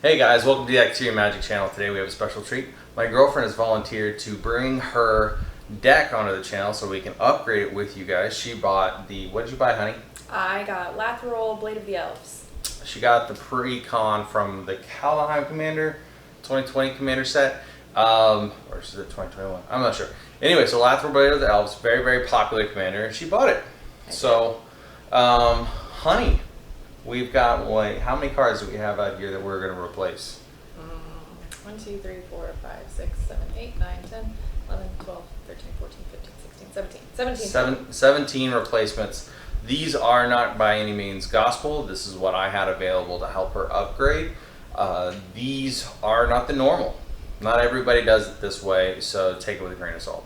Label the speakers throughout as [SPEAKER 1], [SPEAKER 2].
[SPEAKER 1] Hey guys, welcome to the Exterior Magic channel. Today we have a special treat. My girlfriend has volunteered to bring her deck onto the channel so we can upgrade it with you guys. She bought the, what did you buy, honey?
[SPEAKER 2] I got Lathril Blade of the Elves.
[SPEAKER 1] She got the precon from the Kaldheim Commander 2020 Commander set. Or is it 2021? I'm not sure. Anyway, so Lathril Blade of the Elves, very, very popular commander, and she bought it. So, honey, we've got, like, how many cards do we have out here that we're going to replace?
[SPEAKER 2] 1, 2, 3, 4, 5, 6, 7, 8, 9, 10, 11, 12, 13, 14, 15, 16, 17.
[SPEAKER 1] 17 replacements. These are not by any means gospel. This is what I had available to help her upgrade. These are not the normal. Not everybody does it this way, so take it with a grain of salt.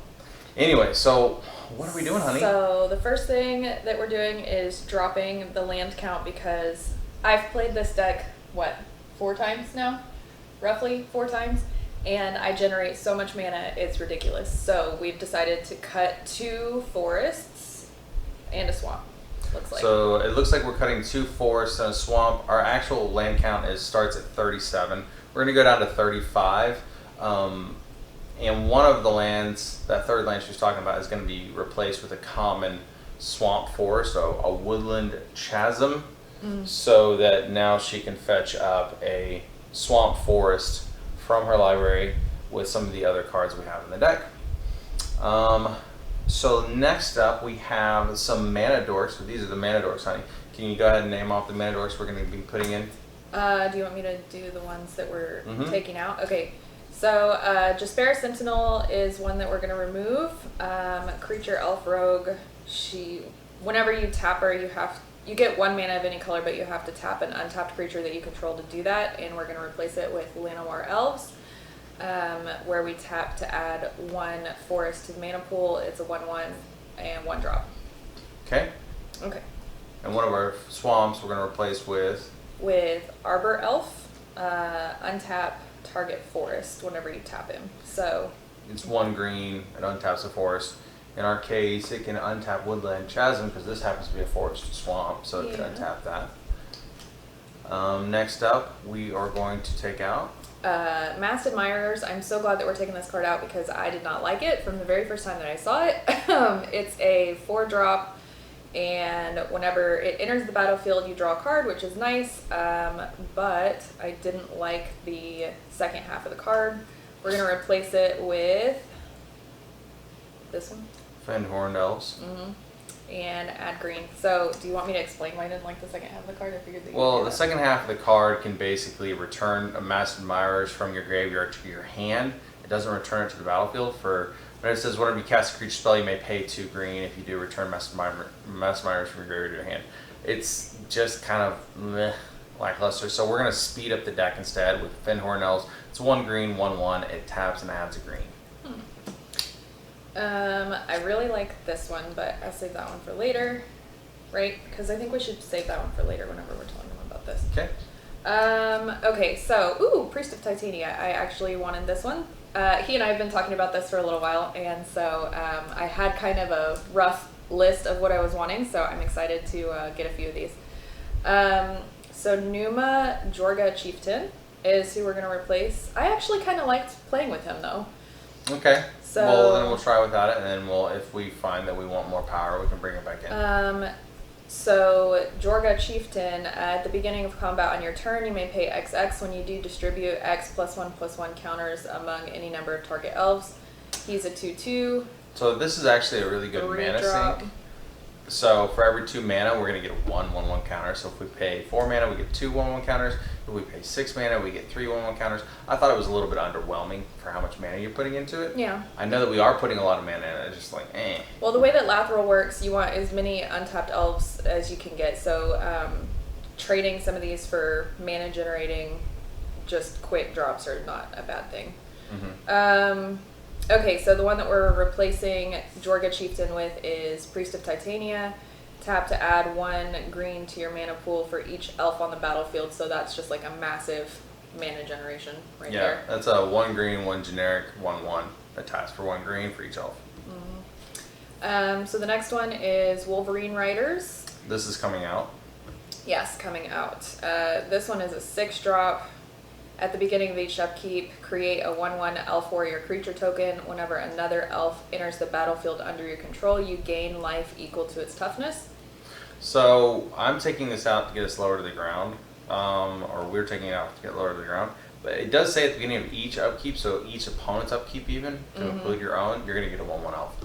[SPEAKER 1] Anyway, so what are we doing, honey?
[SPEAKER 2] So the first thing that we're doing is dropping the land count because I've played this deck, what, 4 times now? Roughly 4 times. And I generate so much mana, it's ridiculous. So we've decided to cut 2 forests and a swamp, looks like.
[SPEAKER 1] So it looks like we're cutting 2 forests and a swamp. Our actual land count starts at 37. We're going to go down to 35. And one of the lands, that third land she was talking about, is going to be replaced with a common swamp forest, so a woodland chasm, so that now she can fetch up a swamp forest from her library with some of the other cards we have in the deck. So next up we have some mana dorks. So these are the mana dorks, honey. Can you go ahead and name off the mana dorks we're going to be putting in?
[SPEAKER 2] Do you want me to do the ones that we're taking out? Okay. So, Jaspera Sentinel is one that we're going to remove. Creature Elf Rogue, whenever you tap her, you get 1 mana of any color, but you have to tap an untapped creature that you control to do that, and we're going to replace it with Llanowar Elves, where we tap to add 1 forest to the mana pool. It's a 1/1 and 1 drop.
[SPEAKER 1] Okay.
[SPEAKER 2] Okay.
[SPEAKER 1] And one of our swamps we're going to replace with
[SPEAKER 2] Arbor Elf, untap target forest whenever you tap him. So
[SPEAKER 1] it's 1 green, it untaps a forest. In our case, it can untap Woodland Chasm because this happens to be a forest swamp, so it can untap that. Next up, we are going to take out
[SPEAKER 2] Masked Admirers. I'm so glad that we're taking this card out because I did not like it from the very first time that I saw it. It's a 4-drop, and whenever it enters the battlefield, you draw a card, which is nice, but I didn't like the second half of the card. We're going to replace it with this one.
[SPEAKER 1] Fendhorned Elves.
[SPEAKER 2] And add green. So, do you want me to explain why I didn't like the second half of the card? I figured that you
[SPEAKER 1] Well, the second half of the card can basically return a Masked Admirers from your graveyard to your hand. It doesn't return it to the battlefield. When it says, whenever you cast a creature spell, you may pay 2 green. If you do, return Masked Admirers from your graveyard to your hand. It's just kind of lackluster. So we're going to speed up the deck instead with Fendhorned Elves. It's 1 green, 1/1. It taps and adds a green.
[SPEAKER 2] I really like this one, but I'll save that one for later, right? Because I think we should save that one for later whenever we're telling them about this.
[SPEAKER 1] Okay.
[SPEAKER 2] Okay, so, Priest of Titania. I actually wanted this one. He and I have been talking about this for a little while, and so I had kind of a rough list of what I was wanting, so I'm excited to get a few of these. So Numa Jorga Chieftain is who we're going to replace. I actually kind of liked playing with him, though.
[SPEAKER 1] Okay.
[SPEAKER 2] So,
[SPEAKER 1] well, then we'll try without it, and then if we find that we want more power, we can bring it back in.
[SPEAKER 2] So Jorga Chieftain, at the beginning of combat on your turn, you may pay XX. When you do distribute, X +1/+1 counters among any number of target elves. He's a 2/2.
[SPEAKER 1] So this is actually a really good mana sink. So for every 2 mana, we're going to get a 1/1 counter. So if we pay 4 mana, we get 2 1/1 counters. If we pay 6 mana, we get 3 1/1 counters. I thought it was a little bit underwhelming for how much mana you're putting into it.
[SPEAKER 2] Yeah.
[SPEAKER 1] I know that we are putting a lot of mana in it. It's just like, eh.
[SPEAKER 2] Well, the way that Lathril works, you want as many untapped elves as you can get. So trading some of these for mana generating, just quick drops are not a bad thing. Okay, so the one that we're replacing Jorga Chieftain with is Priest of Titania. Tap to add 1 green to your mana pool for each elf on the battlefield. So that's just like a massive mana generation right there.
[SPEAKER 1] Yeah, that's a 1 green, 1 generic, 1/1. It taps for 1 green for each elf.
[SPEAKER 2] So the next one is Wolverine Riders.
[SPEAKER 1] This is coming out.
[SPEAKER 2] Yes, coming out. This one is a 6-drop. At the beginning of each upkeep, create a 1/1 elf warrior creature token. Whenever another elf enters the battlefield under your control, you gain life equal to its toughness.
[SPEAKER 1] So I'm taking this out to get us lower to the ground, or we're taking it out to get lower to the ground. But it does say at the beginning of each upkeep, so each opponent's upkeep even, to include your own, you're going to get a 1/1 elf.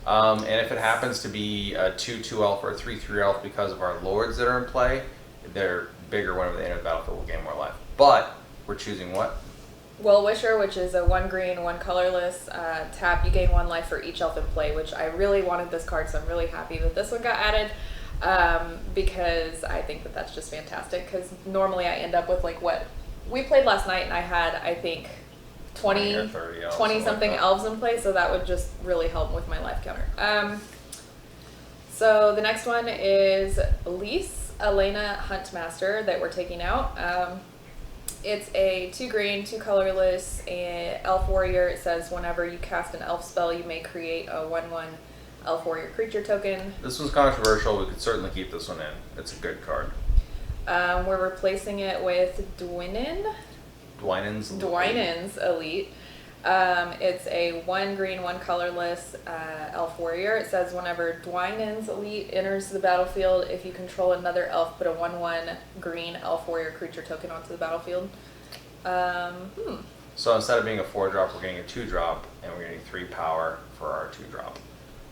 [SPEAKER 1] And if it happens to be a 2/2 elf or a 3/3 elf because of our lords that are in play, they're bigger whenever they enter the battlefield, will gain more life. But we're choosing what?
[SPEAKER 2] Well Wisher, which is a 1 green, 1 colorless. Tap, you gain 1 life for each elf in play, which I really wanted this card, so I'm really happy that this one got added. Because I think that that's just fantastic. Because normally I end up with like what we played last night, and I had, I think, 20
[SPEAKER 1] or 30 elves,
[SPEAKER 2] 20 something
[SPEAKER 1] like
[SPEAKER 2] elves in play, so that would just really help with my life counter. So the next one is Elise, Elena Huntmaster, that we're taking out. It's a 2 green, 2 colorless, and elf warrior. It says whenever you cast an elf spell, you may create a 1/1 elf warrior creature token.
[SPEAKER 1] This one's controversial. We could certainly keep this one in. It's a good card.
[SPEAKER 2] We're replacing it with Dwynen's Elite. It's a 1 green, 1 colorless elf warrior. It says whenever Dwynen's Elite enters the battlefield, if you control another elf, put a 1/1 green elf warrior creature token onto the battlefield.
[SPEAKER 1] So instead of being a 4-drop, we're getting a 2-drop, and we're getting 3 power for our 2-drop.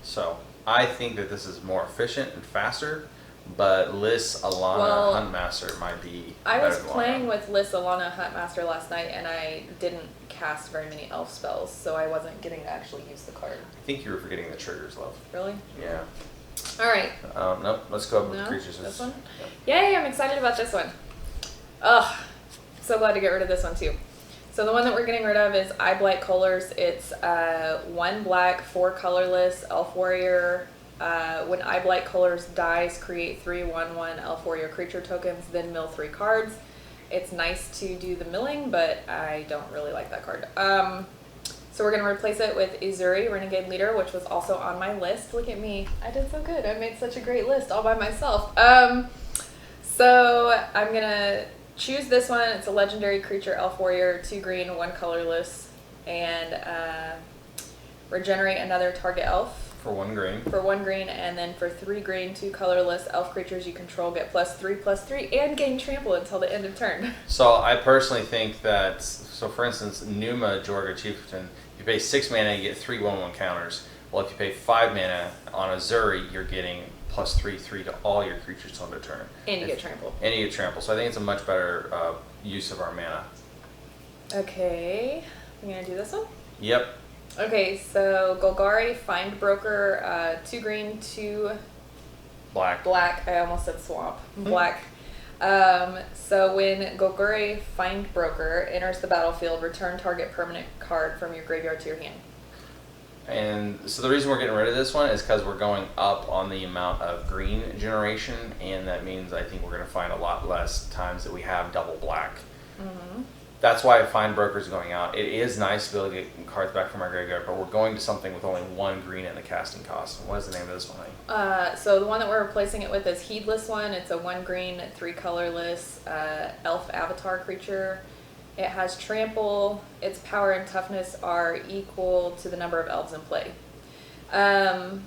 [SPEAKER 1] So I think that this is more efficient and faster. But Liz Alana Huntmaster might be
[SPEAKER 2] I
[SPEAKER 1] better
[SPEAKER 2] was
[SPEAKER 1] than
[SPEAKER 2] playing with Liz Alana Huntmaster last night, and I didn't cast very many elf spells, so I wasn't getting to actually use the card.
[SPEAKER 1] I think you were forgetting the triggers, love.
[SPEAKER 2] Really?
[SPEAKER 1] Yeah.
[SPEAKER 2] Alright.
[SPEAKER 1] Nope, let's go up with
[SPEAKER 2] No?
[SPEAKER 1] the creatures.
[SPEAKER 2] This one?
[SPEAKER 1] Yep.
[SPEAKER 2] Yay, I'm excited about this one. Ugh, so glad to get rid of this one too. So the one that we're getting rid of is Eyeblight Colors. It's 1 black, 4 colorless, elf warrior. When Eyeblight Colors dies, create 3 1/1 elf warrior creature tokens, then mill 3 cards. It's nice to do the milling, but I don't really like that card. So we're going to replace it with Izuri, Renegade Leader, which was also on my list. Look at me. I did so good. I made such a great list all by myself. So I'm going to choose this one. It's a legendary creature, elf warrior, 2 green, 1 colorless, and regenerate another target elf.
[SPEAKER 1] For 1 green.
[SPEAKER 2] For 1 green, and then for 3 green, 2 colorless elf creatures you control get +3/+3 and gain trample until the end of turn.
[SPEAKER 1] So I personally think that, so for instance, Numa Jorga Chieftain, you pay 6 mana, you get 3 1/1 counters. Well, if you pay 5 mana on Azuri, you're getting +3/3 to all your creatures till end of turn.
[SPEAKER 2] And you get trample.
[SPEAKER 1] And you get trample. So I think it's a much better use of our mana.
[SPEAKER 2] Okay, I'm gonna do this one.
[SPEAKER 1] Yep.
[SPEAKER 2] Okay, so Golgari, Find Broker, 2 green, 2
[SPEAKER 1] Black.
[SPEAKER 2] black. I almost said swamp. Black. So when Golgari, Find Broker enters the battlefield, return target permanent card from your graveyard to your hand.
[SPEAKER 1] And so the reason we're getting rid of this one is because we're going up on the amount of green generation, and that means I think we're going to find a lot less times that we have double black. That's why Find Broker is going out. It is nice to be able to get cards back from our graveyard, but we're going to something with only 1 green in the casting cost. What is the name of this one?
[SPEAKER 2] So the one that we're replacing it with is Heedless one. It's a 1 green, 3 colorless elf avatar creature. It has trample. Its power and toughness are equal to the number of elves in play. The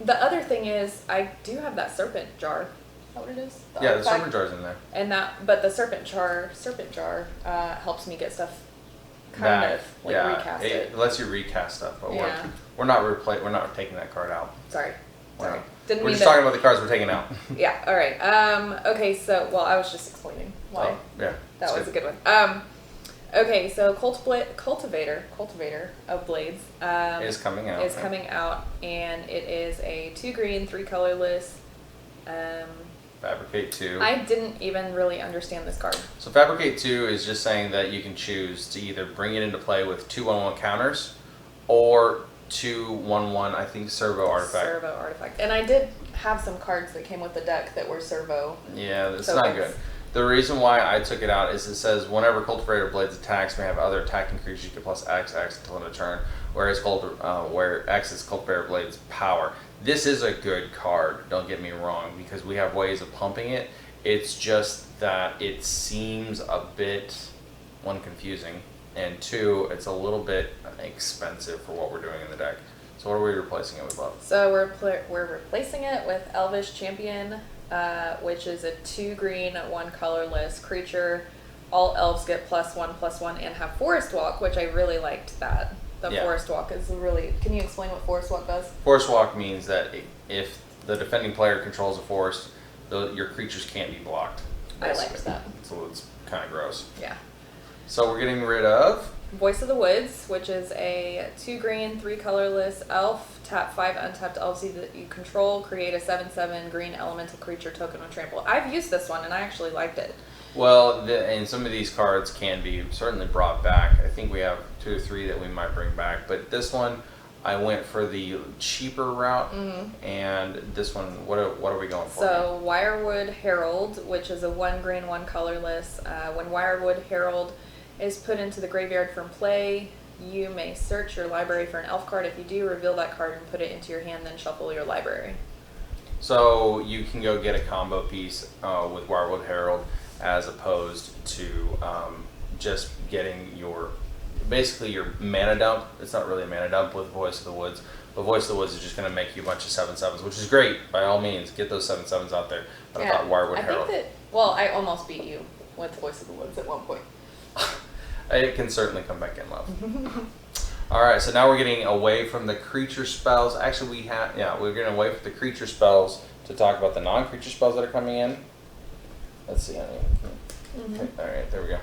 [SPEAKER 2] other thing is, I do have that serpent jar. Is that what it is?
[SPEAKER 1] Yeah, the serpent jar's in there.
[SPEAKER 2] And but the serpent jar helps me get stuff kind of like recast it.
[SPEAKER 1] It lets you recast stuff, but
[SPEAKER 2] Yeah.
[SPEAKER 1] we're not taking that card out.
[SPEAKER 2] Sorry.
[SPEAKER 1] We're
[SPEAKER 2] Didn't
[SPEAKER 1] just
[SPEAKER 2] mean
[SPEAKER 1] talking about the cards we're taking out.
[SPEAKER 2] Yeah. All right. Okay. So, well, I was just explaining why.
[SPEAKER 1] Oh, yeah.
[SPEAKER 2] That was a good one. Okay. So, Cultivator of Blades
[SPEAKER 1] Is coming out.
[SPEAKER 2] is coming out, and it is a 2 green, 3 colorless.
[SPEAKER 1] Fabricate 2.
[SPEAKER 2] I didn't even really understand this card.
[SPEAKER 1] So Fabricate 2 is just saying that you can choose to either bring it into play with 2 1/1 counters or 2 1/1, I think, Servo Artifact.
[SPEAKER 2] Servo Artifact. And I did have some cards that came with the deck that were Servo.
[SPEAKER 1] Yeah, it's
[SPEAKER 2] tokens.
[SPEAKER 1] not good. The reason why I took it out is it says whenever Cultivator Blades attacks, may have other attacking creatures you get +X until end of turn, whereas where X is Cultivator Blades power. This is a good card, don't get me wrong, because we have ways of pumping it. It's just that it seems a bit one, confusing, and two, it's a little bit expensive for what we're doing in the deck. So what are we replacing it with, love?
[SPEAKER 2] So we're replacing it with Elvish Champion, which is a 2 green, 1 colorless creature. All elves get +1/+1 and have Forest Walk, which I really liked that. The Forest Walk is really... Can you explain what Forest Walk does?
[SPEAKER 1] Forest Walk means that if the defending player controls a forest, your creatures can't be blocked. Basically.
[SPEAKER 2] I liked that.
[SPEAKER 1] So it's kind of gross.
[SPEAKER 2] Yeah.
[SPEAKER 1] So we're getting rid of...
[SPEAKER 2] Voice of the Woods, which is a 2 green, 3 colorless elf. Tap 5 untapped elves that you control. Create a 7/7 green elemental creature token with trample. I've used this one and I actually liked it.
[SPEAKER 1] Well, and some of these cards can be certainly brought back. I think we have 2 or 3 that we might bring back. But this one, I went for the cheaper route. And this one, what are we going for?
[SPEAKER 2] So Wirewood Herald, which is a 1 green, 1 colorless. When Wirewood Herald is put into the graveyard from play, you may search your library for an elf card. If you do, reveal that card and put it into your hand, then shuffle your library.
[SPEAKER 1] So you can go get a combo piece with Wirewood Herald as opposed to just getting basically your mana dump. It's not really a mana dump with Voice of the Woods, but Voice of the Woods is just going to make you a bunch of 7/7s, which is great. By all means, get those 7/7s out there. But
[SPEAKER 2] Yeah,
[SPEAKER 1] I thought Wirewood Herald...
[SPEAKER 2] I almost beat you with Voice of the Woods at one point.
[SPEAKER 1] It can certainly come back in, love. All right, so now we're getting away from the creature spells. Actually, we're getting away from the creature spells to talk about the non-creature spells that are coming in. Let's see. Okay, all right, there we go.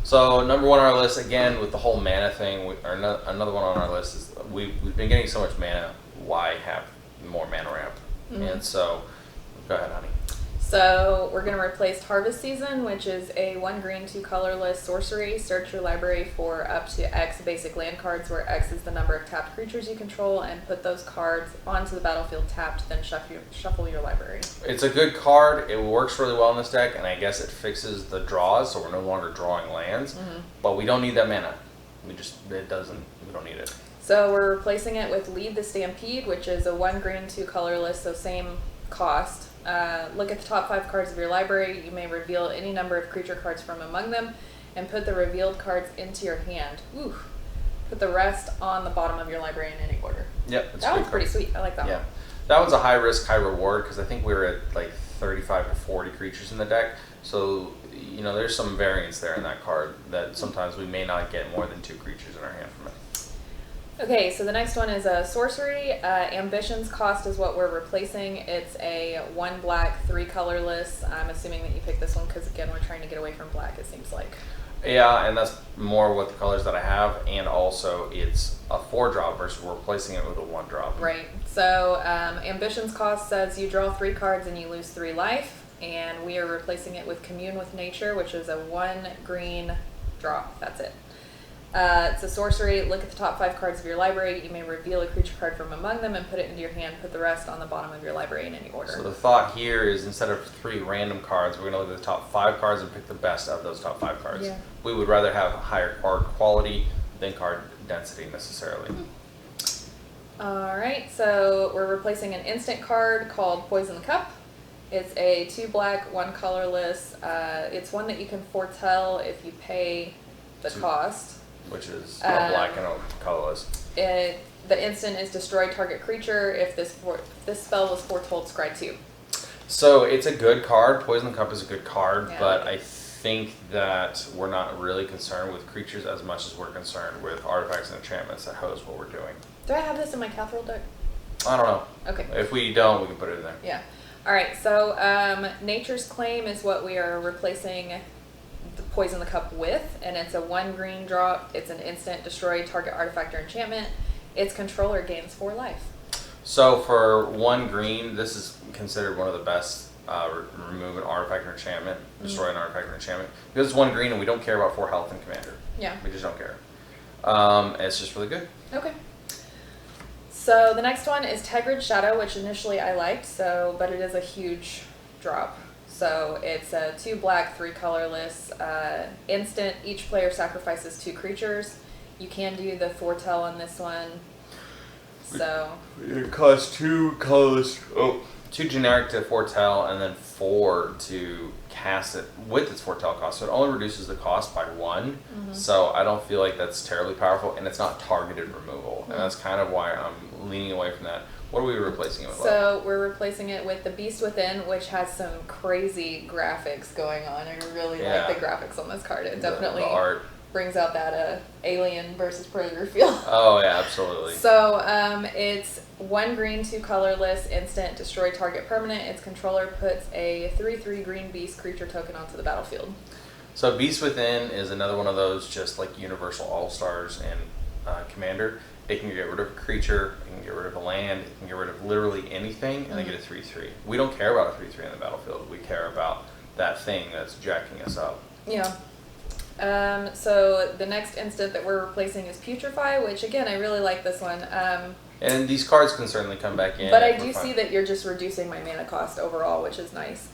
[SPEAKER 1] So number 1 on our list, again, with the whole mana thing, another one on our list is we've been getting so much mana. Why have more mana ramp? And so, go ahead, honey.
[SPEAKER 2] So we're going to replace Harvest Season, which is a 1 green, 2 colorless sorcery. Search your library for up to X basic land cards, where X is the number of tapped creatures you control, and put those cards onto the battlefield tapped, then shuffle your library.
[SPEAKER 1] It's a good card. It works really well in this deck, and I guess it fixes the draws, so we're no longer drawing lands. But we don't need that mana. We don't need it.
[SPEAKER 2] So we're replacing it with Lead the Stampede, which is a 1 green, 2 colorless, so same cost. Look at the top 5 cards of your library. You may reveal any number of creature cards from among them and put the revealed cards into your hand. Ooh. Put the rest on the bottom of your library in any order.
[SPEAKER 1] Yep.
[SPEAKER 2] That one's pretty sweet. I like that one.
[SPEAKER 1] That one's a high risk, high reward because I think we were at like 35 to 40 creatures in the deck. So, there's some variance there in that card that sometimes we may not get more than 2 creatures in our hand from it.
[SPEAKER 2] Okay, so the next one is a sorcery. Ambition's cost is what we're replacing. It's a 1 black, 3 colorless. I'm assuming that you picked this one because, again, we're trying to get away from black, it seems like.
[SPEAKER 1] Yeah, and that's more what the colors that I have, and also it's a 4-drop versus we're replacing it with a 1-drop.
[SPEAKER 2] Right. So Ambition's cost says you draw 3 cards and you lose 3 life, and we are replacing it with Commune with Nature, which is a 1 green drop. That's it. It's a sorcery. Look at the top 5 cards of your library. You may reveal a creature card from among them and put it into your hand. Put the rest on the bottom of your library in any order.
[SPEAKER 1] So the thought here is instead of 3 random cards, we're going to look at the top 5 cards and pick the best of those top 5 cards.
[SPEAKER 2] Yeah.
[SPEAKER 1] We would rather have higher card quality than card density necessarily.
[SPEAKER 2] All right, so we're replacing an instant card called Poison the Cup. It's a 2 black, 1 colorless. It's one that you can foretell if you pay the cost.
[SPEAKER 1] Which is a black and a colorless.
[SPEAKER 2] The instant is destroy target creature. If this spell was foretold, scry 2.
[SPEAKER 1] So it's a good card. Poison the Cup is a good card,
[SPEAKER 2] Yeah.
[SPEAKER 1] but I think that we're not really concerned with creatures as much as we're concerned with artifacts and enchantments that host what we're doing.
[SPEAKER 2] Do I have this in my Lathril deck?
[SPEAKER 1] I don't know.
[SPEAKER 2] Okay.
[SPEAKER 1] If we don't, we can put it in there.
[SPEAKER 2] Yeah. All right, so Nature's Claim is what we are replacing the Poison the Cup with, and it's a 1 green drop. It's an instant, destroy target artifact or enchantment. Its controller gains 4 life.
[SPEAKER 1] So for 1 green, this is considered one of the best remove an artifact or enchantment, destroy an artifact or enchantment. Because it's 1 green and we don't care about 4 health in commander.
[SPEAKER 2] Yeah.
[SPEAKER 1] We just don't care. It's just really good.
[SPEAKER 2] Okay. So the next one is Tegrid Shadow, which initially I liked, but it is a huge drop. So it's a 2 black, 3 colorless, instant. Each player sacrifices 2 creatures. You can do the foretell on this one. So
[SPEAKER 1] it costs 2 colorless. 2 generic to foretell, and then 4 to cast it with its foretell cost. So it only reduces the cost by 1. So I don't feel like that's terribly powerful, and it's not targeted removal. And that's kind of why I'm leaning away from that. What are we replacing it with?
[SPEAKER 2] So we're replacing it with the Beast Within, which has some crazy graphics going on. I really like the graphics on this card. It definitely
[SPEAKER 1] the art
[SPEAKER 2] brings out that alien versus predator feel.
[SPEAKER 1] Oh yeah, absolutely.
[SPEAKER 2] So it's 1 green, 2 colorless, instant, destroy target permanent. Its controller puts a 3/3 green beast creature token onto the battlefield.
[SPEAKER 1] So Beast Within is another one of those just like universal all-stars in Commander. It can get rid of a creature, it can get rid of a land, it can get rid of literally anything, and they get a 3/3. We don't care about a 3/3 in the battlefield. We care about that thing that's jacking us up.
[SPEAKER 2] Yeah. So the next instant that we're replacing is Petrify, which again, I really like this one.
[SPEAKER 1] And these cards can certainly come back in.
[SPEAKER 2] But I do see that you're just reducing my mana cost overall, which is nice.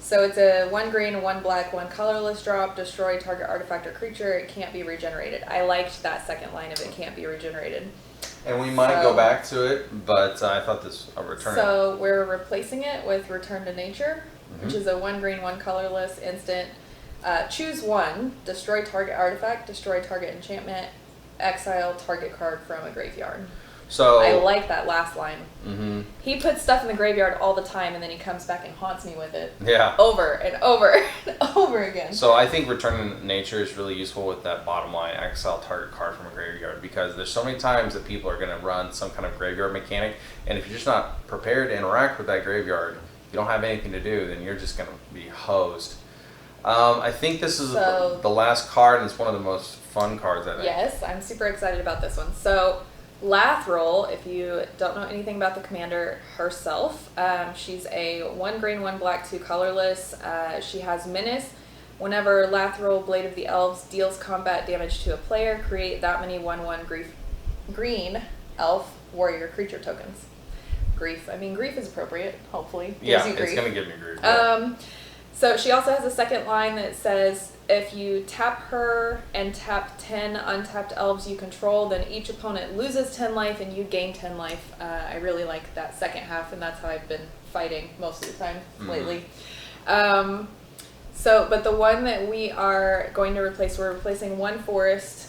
[SPEAKER 2] So it's a 1 green, 1 black, 1 colorless drop, destroy target artifact or creature. It can't be regenerated. I liked that second line of it can't be regenerated.
[SPEAKER 1] And we might go back to it, but I thought this a return.
[SPEAKER 2] So we're replacing it with Return to Nature, which is a 1 green, 1 colorless instant. Choose 1, destroy target artifact, destroy target enchantment, exile target card from a graveyard.
[SPEAKER 1] So
[SPEAKER 2] I like that last line. He puts stuff in the graveyard all the time, and then he comes back and haunts me with it.
[SPEAKER 1] Yeah.
[SPEAKER 2] Over and over and over again.
[SPEAKER 1] So I think Return to Nature is really useful with that bottom line, exile target card from a graveyard, because there's so many times that people are going to run some kind of graveyard mechanic, and if you're just not prepared to interact with that graveyard, you don't have anything to do, then you're just going to be hosed. I think this is the last card, and it's one of the most fun cards, I think.
[SPEAKER 2] Yes, I'm super excited about this one. So Lathril, if you don't know anything about the commander herself, she's a 1 green, 1 black, 2 colorless. She has Menace. Whenever Lathril, Blade of the Elves, deals combat damage to a player, create that many 1/1 green elf warrior creature tokens. Grief. I mean, grief is appropriate, hopefully.
[SPEAKER 1] Yeah, it's going to give me grief. Yeah.
[SPEAKER 2] So she also has a second line that says, if you tap her and tap 10 untapped elves you control, then each opponent loses 10 life and you gain 10 life. I really like that second half, and that's how I've been fighting most of the time lately. But the one that we are going to replace, we're replacing 1 forest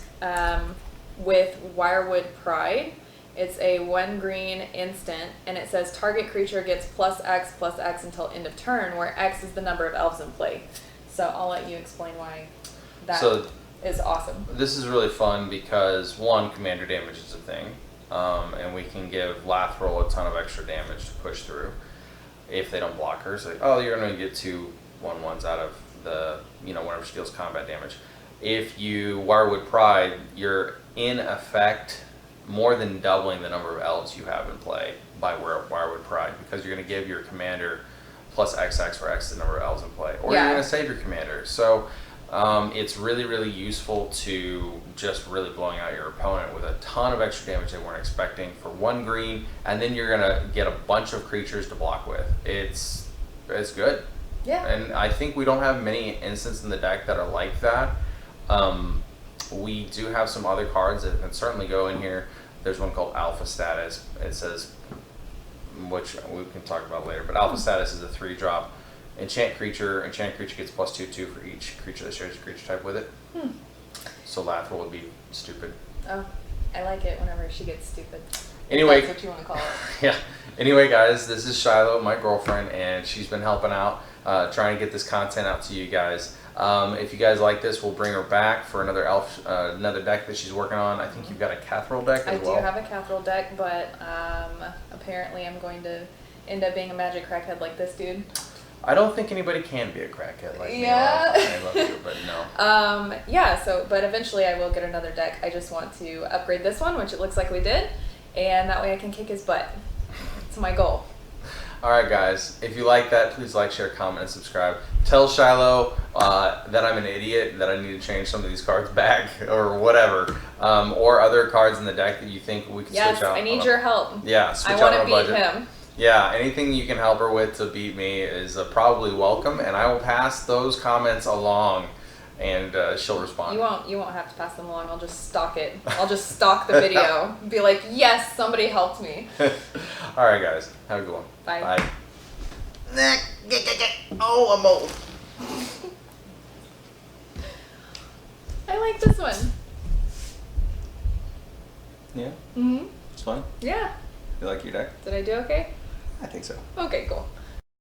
[SPEAKER 2] with Wirewood Pride. It's a 1 green instant, and it says target creature gets +X until end of turn, where X is the number of elves in play. So I'll let you explain why that is awesome.
[SPEAKER 1] This is really fun because, 1, commander damage is a thing, and we can give Lathril a ton of extra damage to push through if they don't block her. So, oh, you're going to get 2 1/1s out of the, whenever she deals combat damage. If you Wirewood Pride, you're in effect more than doubling the number of elves you have in play by Wirewood Pride, because you're going to give your commander +XX, where X is the number of elves in play, or you're going to save your commander. So it's really, really useful to just really blowing out your opponent with a ton of extra damage they weren't expecting for 1 green, and then you're going to get a bunch of creatures to block with. It's good.
[SPEAKER 2] Yeah.
[SPEAKER 1] And I think we don't have many instances in the deck that are like that. We do have some other cards that can certainly go in here. There's one called Alpha Status. It says, which we can talk about later, but Alpha Status is a 3-drop. Enchant creature gets +2/2 for each creature that shares a creature type with it. So Lathril would be stupid.
[SPEAKER 2] Oh, I like it whenever she gets stupid.
[SPEAKER 1] Anyway,
[SPEAKER 2] that's what you want to call it.
[SPEAKER 1] Yeah. Anyway, guys, this is Shiloh, my girlfriend, and she's been helping out, trying to get this content out to you guys. If you guys like this, we'll bring her back for another deck that she's working on. I think you've got a Lathril deck as well.
[SPEAKER 2] I do have a Lathril deck, but apparently I'm going to end up being a magic crackhead like this dude.
[SPEAKER 1] I don't think anybody can be a crackhead like me.
[SPEAKER 2] Yeah.
[SPEAKER 1] I love you, but no.
[SPEAKER 2] But eventually I will get another deck. I just want to upgrade this one, which it looks like we did, and that way I can kick his butt. It's my goal.
[SPEAKER 1] Alright guys, if you like that, please like, share, comment, and subscribe. Tell Shiloh that I'm an idiot, that I need to change some of these cards back, or whatever. Or other cards in the deck that you think we can switch out.
[SPEAKER 2] Yes, I need your help.
[SPEAKER 1] Yeah, switch out on a budget.
[SPEAKER 2] I want to beat him.
[SPEAKER 1] Yeah, anything you can help her with to beat me is probably welcome, and I will pass those comments along, and she'll respond.
[SPEAKER 2] You won't have to pass them along. I'll just stalk it. I'll just stalk the video and be like, yes, somebody helped me.
[SPEAKER 1] All right, guys. Have a good one.
[SPEAKER 2] Bye.
[SPEAKER 1] Bye. Oh, I'm old.
[SPEAKER 2] I like this one.
[SPEAKER 1] Yeah,
[SPEAKER 2] Mm-hmm.
[SPEAKER 1] it's fun.
[SPEAKER 2] Yeah.
[SPEAKER 1] You like your deck?
[SPEAKER 2] Did I do okay?
[SPEAKER 1] I think so.
[SPEAKER 2] Okay, cool.